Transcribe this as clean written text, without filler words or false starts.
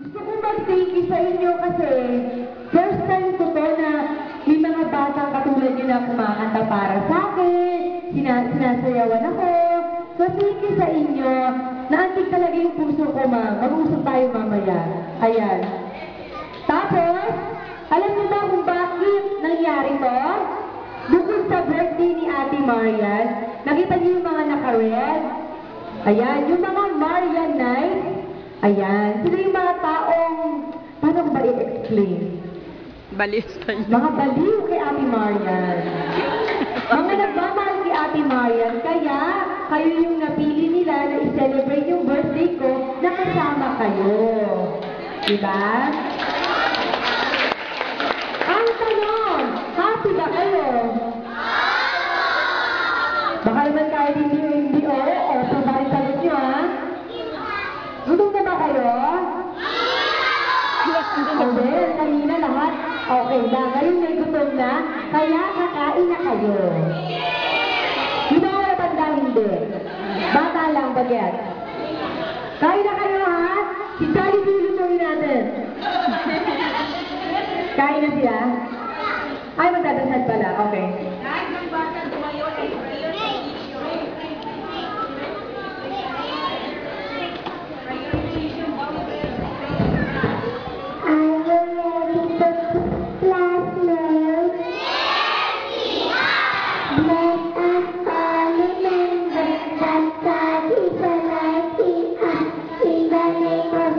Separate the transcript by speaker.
Speaker 1: Gusto ko mag-thank you sa inyo kasi first time ko to na may mga batang katulad nyo na kumakanta para sa akin, sinasayawan ako. So thank you sa inyo. Naantig talaga yung puso ko, ma'am. Mag-uusap tayo mamaya. Ayan. Tapos, alam niyo ba kung bakit nangyari to? Bukod sa birthday ni Ate Marian, nakita niyo yung mga naka-red? Ayan, yung mga Marian Knights. Ayan, sila yung mga taong, paano ko ba i-explain?
Speaker 2: Baliw tayo.
Speaker 1: Mga baliw kay Ate Marian. Mga nagmamahal kay Ate Marian, kaya kayo yung napili nila na i-celebrate yung birthday ko na kasama kayo. Diba? Ang tanong, happy ba kayo? Baka naman kahit hindi o so bakit sagot nyo ha? Gutom na ba kayo? Hindi, kanina lahat. Okay na, ngayon may gutom na, kaya kakain na kayo. Di ba wala tanda hindi? Bata lang, baget. Kain na kayo ha? Si Jollibee lutuin natin. Kain na sila? Ay, magdadasal pala. Okay.
Speaker 3: Lahat ng bata tumayo ay prayer position.
Speaker 4: Are you ready for class now? Let us all remember that God is alive in us. In the name of